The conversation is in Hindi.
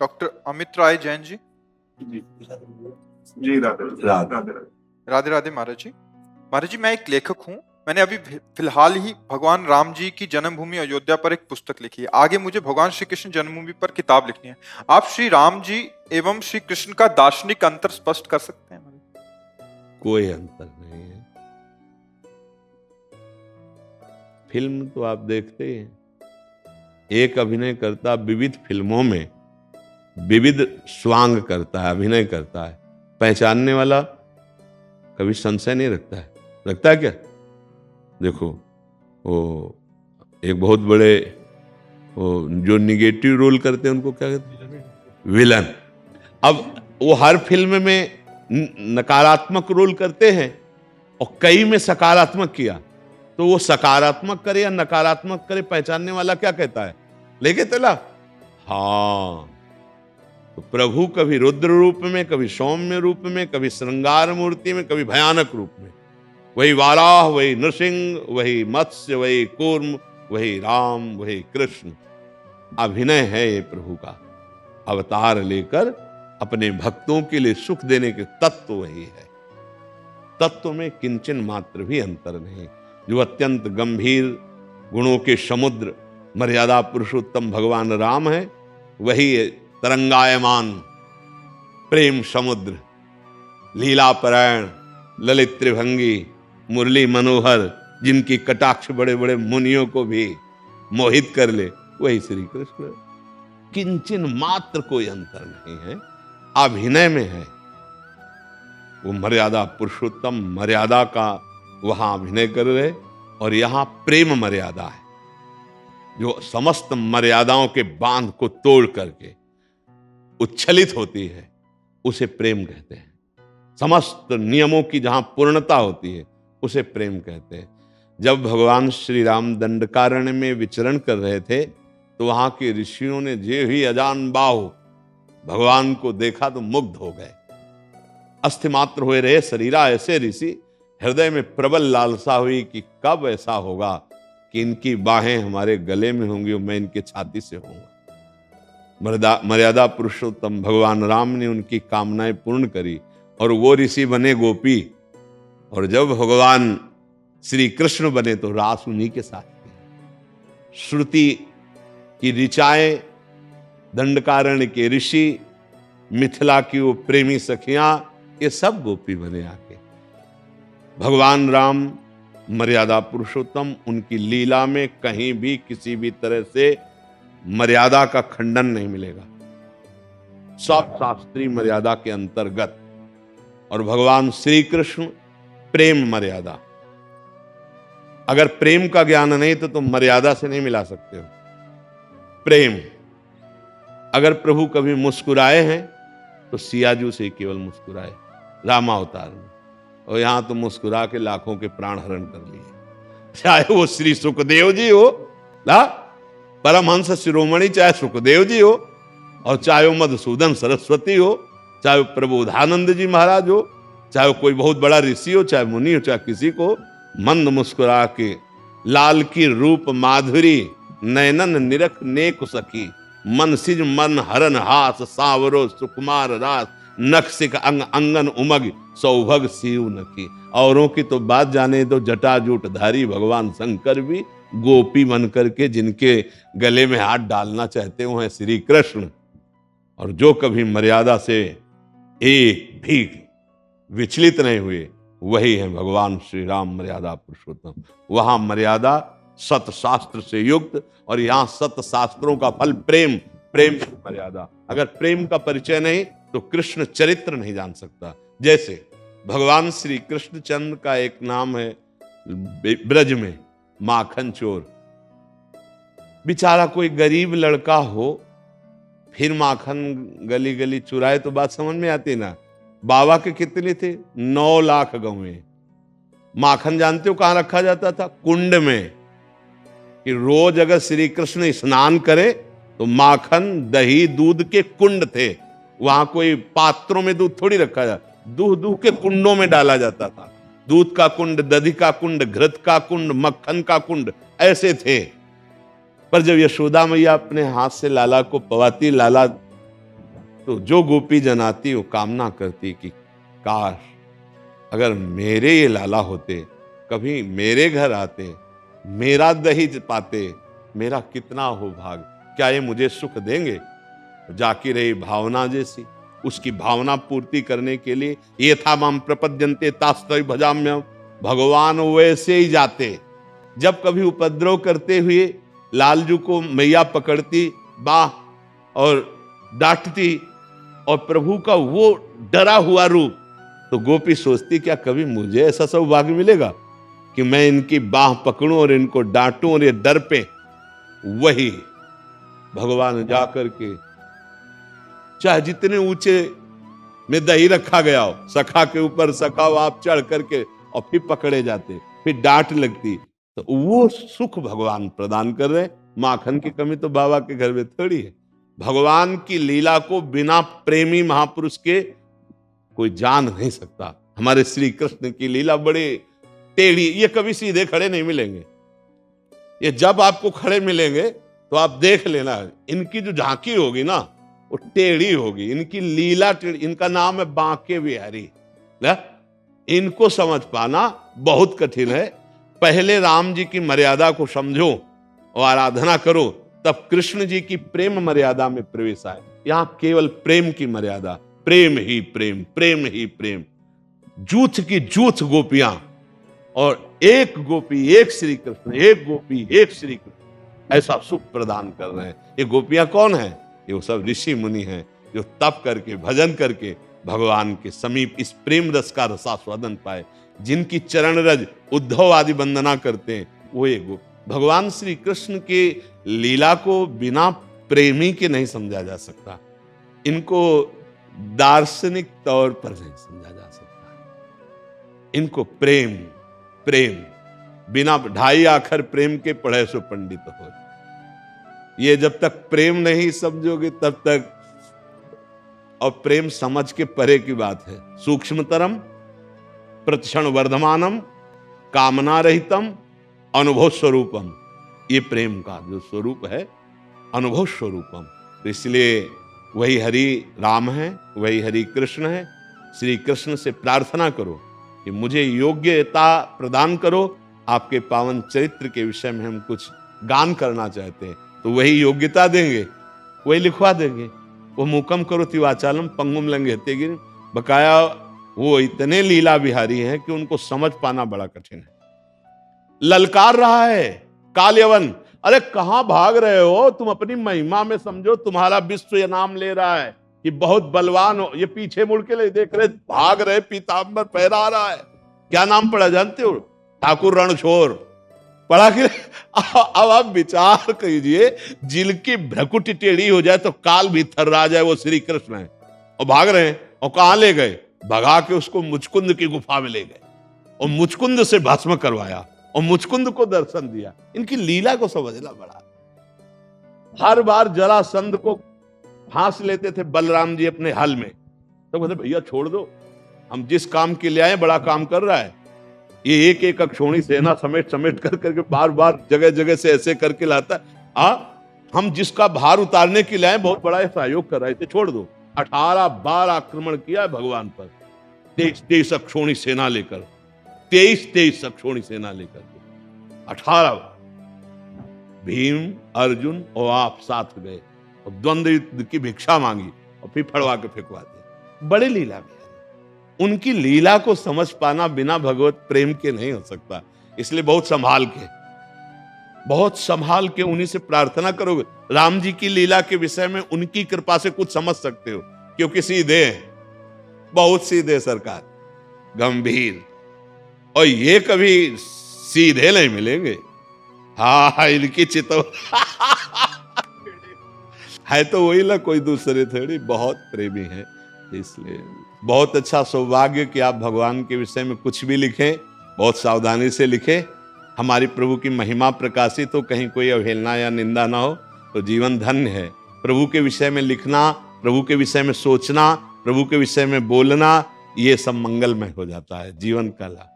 डॉक्टर अमित राय जैन जी। जी जी राधे राधे राधे राधे राधे महाराज जी। महाराज जी, मैं एक लेखक हूँ। मैंने अभी फिलहाल ही भगवान राम जी की जन्मभूमि अयोध्या पर एक पुस्तक लिखी है। आगे मुझे भगवान श्री कृष्ण जन्मभूमि पर किताब लिखनी है। आप श्री राम जी एवं श्री कृष्ण का दार्शनिक अंतर स्पष्ट कर सकते हैं? कोई अंतर नहीं है। फिल्म तो आप देखते ही हैं, एक अभिनयकर्ता विविध फिल्मों में विविध स्वांग करता है, अभिनय करता है। पहचानने वाला कभी संशय नहीं रखता है। रखता है क्या? देखो, वो एक बहुत बड़े वो जो निगेटिव रोल करते हैं उनको क्या कहते हैं? विलन। अब वो हर फिल्म में नकारात्मक रोल करते हैं और कई में सकारात्मक किया, तो वो सकारात्मक करे या नकारात्मक करे, पहचानने वाला क्या कहता है? लेके चला। हाँ, तो प्रभु कभी रुद्र रूप में, कभी सौम्य रूप में, कभी श्रृंगार मूर्ति में, कभी भयानक रूप में। वही वाराह, वही नृसिंह, वही मत्स्य, वही कूर्म, वही राम, वही कृष्ण। अभिनय है ये प्रभु का। अवतार लेकर अपने भक्तों के लिए सुख देने के तत्व वही है। तत्व में किंचन मात्र भी अंतर नहीं। जो अत्यंत गंभीर गुणों के समुद्र मर्यादा पुरुषोत्तम भगवान राम है, वही तरंगायमान प्रेम समुद्र, लीलापरायण, ललित त्रिभंगी, मुरली मनोहर, जिनकी कटाक्ष बड़े बड़े मुनियों को भी मोहित कर ले, वही श्री कृष्ण। किंचन मात्र कोई अंतर नहीं है, अभिनय में है। वो मर्यादा पुरुषोत्तम मर्यादा का वहां अभिनय कर रहे, और यहां प्रेम मर्यादा है, जो समस्त मर्यादाओं के बांध को तोड़ करके उच्छलित होती है, उसे प्रेम कहते हैं। समस्त नियमों की जहां पूर्णता होती है, उसे प्रेम कहते हैं। जब भगवान श्री राम दंडकारण्य में विचरण कर रहे थे, तो वहां के ऋषियों ने जे ही अजान बाहु भगवान को देखा तो मुग्ध हो गए। अस्थिमात्र हुए रहे शरीरा ऐसे ऋषि, हृदय में प्रबल लालसा हुई कि कब ऐसा होगा कि इनकी बाहें हमारे गले में होंगी और मैं इनके छाती से होऊंगा। मर्यादा पुरुषोत्तम भगवान राम ने उनकी कामनाएं पूर्ण करी और वो ऋषि बने गोपी, और जब भगवान श्री कृष्ण बने तो रास उन्हीं के साथ की। श्रुति की ऋचाएं, दंडकारण्य के ऋषि, मिथिला की वो प्रेमी सखियां, ये सब गोपी बने आके। भगवान राम मर्यादा पुरुषोत्तम, उनकी लीला में कहीं भी किसी भी तरह से मर्यादा का खंडन नहीं मिलेगा, सब शास्त्रीय मर्यादा के अंतर्गत। और भगवान श्री कृष्ण प्रेम मर्यादा। अगर प्रेम का ज्ञान नहीं तो तुम मर्यादा से नहीं मिला सकते हो। प्रेम, अगर प्रभु कभी मुस्कुराए हैं तो सियाजू से केवल मुस्कुराए रामावतार में, और यहां तो मुस्कुरा के लाखों के प्राण हरण कर लिए। चाहे वो श्री सुखदेव जी हो ना, परमहंस शिरोमणि, चाहे सुखदेव जी हो, और चाहे वो मधुसूदन सरस्वती हो, चाहे वो प्रबोधानंद जी महाराज हो, चाहे वो कोई बहुत बड़ा ऋषि हो, चाहे मुनि हो, चाहे किसी को मंद मुस्कुरा के लाल की रूप माधुरी, नयनन निरख नेक सखी, मन सिज मन हरन हास, सावरो सुकुमार रास, नक्सिक अंग अंगन उमग, सौभग सीव नखी। औरों की तो बात जाने दो, जटाजूट धारी भगवान शंकर भी गोपी बन करके जिनके गले में हाथ डालना चाहते हो हैं श्री कृष्ण। और जो कभी मर्यादा से एक भी विचलित नहीं हुए, वही है भगवान श्री राम मर्यादा पुरुषोत्तम। वहां मर्यादा सत शास्त्र से युक्त, और यहां सत शास्त्रों का फल प्रेम। प्रेम की मर्यादा। अगर प्रेम का परिचय नहीं तो कृष्ण चरित्र नहीं जान सकता। जैसे भगवान श्री कृष्णचंद्र का एक नाम है ब्रज में माखन चोर। बेचारा कोई गरीब लड़का हो, फिर माखन गली गली चुराए तो बात समझ में आती ना। बाबा के कितने थे? 9 लाख गौएं। माखन जानते हो कहां रखा जाता था? कुंड में। कि रोज अगर श्री कृष्ण स्नान करे तो माखन दही दूध के कुंड थे। वहां कोई पात्रों में दूध थोड़ी रखा जाता, दूध के कुंडों में डाला जाता था। दूध का कुंड, दधी का कुंड, घृत का कुंड, मक्खन का कुंड, ऐसे थे। पर जब यशोदा मैया अपने हाथ से लाला को पवाती, लाला तो जो गोपी जन आती वो कामना करती कि काश अगर मेरे ये लाला होते, कभी मेरे घर आते, मेरा दही पाते, मेरा कितना हो भाग, क्या ये मुझे सुख देंगे? जाकी रही भावना जैसी, उसकी भावना पूर्ति करने के लिए ये था माम प्रपद्यन्ते तास्तै भजाम्यहम्, भगवान वैसे ही जाते। जब कभी उपद्रव करते हुए लालजू को मैया पकड़ती बाह और डांटती और प्रभु का वो डरा हुआ रूप, तो गोपी सोचती क्या कभी मुझे ऐसा सौभाग्य मिलेगा कि मैं इनकी बाह पकड़ूं और इनको डांटूं और ये डर पे। वही भगवान जाकर के चाहे जितने ऊंचे में दही रखा गया हो, सखा के ऊपर सखा हो आप चढ़ करके और फिर पकड़े जाते, फिर डांट लगती, तो वो सुख भगवान प्रदान कर रहे। माखन की कमी तो बाबा के घर में थोड़ी है। भगवान की लीला को बिना प्रेमी महापुरुष के कोई जान नहीं सकता। हमारे श्री कृष्ण की लीला बड़े टेढ़ी, ये कभी सीधे खड़े नहीं मिलेंगे। ये जब आपको खड़े मिलेंगे तो आप देख लेना, इनकी जो झांकी होगी ना वो टेढ़ी होगी, इनकी लीला टेढ़ी। इनका नाम है बांके बिहारी। इनको समझ पाना बहुत कठिन है। पहले राम जी की मर्यादा को समझो और आराधना करो, तब कृष्ण जी की प्रेम मर्यादा में प्रवेश आए। यहां केवल प्रेम की मर्यादा, प्रेम ही प्रेम, प्रेम ही प्रेम। जूथ की जूथ गोपियां और एक गोपी एक श्री कृष्ण, एक गोपी एक श्री कृष्ण, ऐसा सुख प्रदान कर रहे हैं। ये गोपियां कौन है? ये वो सब ऋषि मुनि हैं जो तप करके भजन करके भगवान के समीप इस प्रेम रस का रसास्वादन पाए। जिनकी चरण रज उद्धव आदि वंदना करते हैं वो ये भगवान श्री कृष्ण के लीला को बिना प्रेमी के नहीं समझा जा सकता। इनको दार्शनिक तौर पर नहीं समझा जा सकता। इनको प्रेम प्रेम बिना ढाई आखर प्रेम के पढ़े सो पंडित हो। ये जब तक प्रेम नहीं समझोगे तब तक, और प्रेम समझ के परे की बात है। सूक्ष्मतरम प्रतिक्षण वर्धमानम कामना रहितम अनुभव स्वरूपम, ये प्रेम का जो स्वरूप है अनुभव स्वरूपम। तो इसलिए वही हरि राम है, वही हरि कृष्ण है। श्री कृष्ण से प्रार्थना करो कि मुझे योग्यता प्रदान करो। आपके पावन चरित्र के विषय में हम कुछ गान करना चाहते हैं तो वही योग्यता देंगे, वही लिखवा देंगे। वो मुकम करोति वाचालम पंगुम लंघयते गिरिम, बकाया वो इतने लीला बिहारी हैं कि उनको समझ पाना बड़ा कठिन है। ललकार रहा है काल्यवन, अरे कहां भाग रहे हो तुम? अपनी महिमा में समझो, तुम्हारा विश्व ये नाम ले रहा है कि बहुत बलवान हो। ये पीछे मुड़ के ले देख रहे, भाग रहे, पीतांबर पहरा रहा है। क्या नाम पढ़ा जानते हो? ठाकुर रणछोड़ पढ़ा के। अब आप विचार कीजिए, जिनकी भ्रकुटी टेढ़ी हो जाए तो काल भी थर्रा जाए, वो श्री कृष्ण है और भाग रहे हैं। और कहां ले गए? भगा के उसको मुचकुंद की गुफा में ले गए और मुचकुंद से भस्म करवाया और मुचकुंद को दर्शन दिया। इनकी लीला को समझना बड़ा। हर बार जरासंध को फांस लेते थे बलराम जी अपने हल में, तो कहते भैया छोड़ दो, हम जिस काम के लिए आए बड़ा काम कर रहा है। ये एक एक अक्षोणी सेना समेट समेट कर करके बार बार जगह जगह से ऐसे करके लाता है। हम जिसका भार उतारने के लिए आए बहुत बड़ा सहयोग कर रहे थे, छोड़ दो। 18 बार आक्रमण किया भगवान पर, 23 अक्षोणी सेना लेकर, 23 अक्षोणी सेना लेकर 18 भीम अर्जुन और आप साथ गए और द्वंद्व युद्ध की भिक्षा मांगी और फिर फड़वा के फेंकवा दिए। बड़े लीला में उनकी लीला को समझ पाना बिना भगवत प्रेम के नहीं हो सकता। इसलिए बहुत संभाल के उन्हीं से प्रार्थना करोगे। राम जी की लीला के विषय में उनकी कृपा से कुछ समझ सकते हो, क्योंकि सीधे हैं, बहुत सीधे सरकार, गंभीर, और ये कभी सीधे नहीं मिलेंगे। हाँ इनकी चितो है तो वही ना, कोई दूसरे थोड़ी, बहुत प्रेमी है। इसलिए बहुत अच्छा सौभाग्य कि आप भगवान के विषय में कुछ भी लिखें, बहुत सावधानी से लिखें। हमारी प्रभु की महिमा प्रकाशित हो, कहीं कोई अवहेलना या निंदा ना हो, तो जीवन धन्य है। प्रभु के विषय में लिखना, प्रभु के विषय में सोचना, प्रभु के विषय में बोलना, ये सब मंगलमय हो जाता है जीवन का लाभ।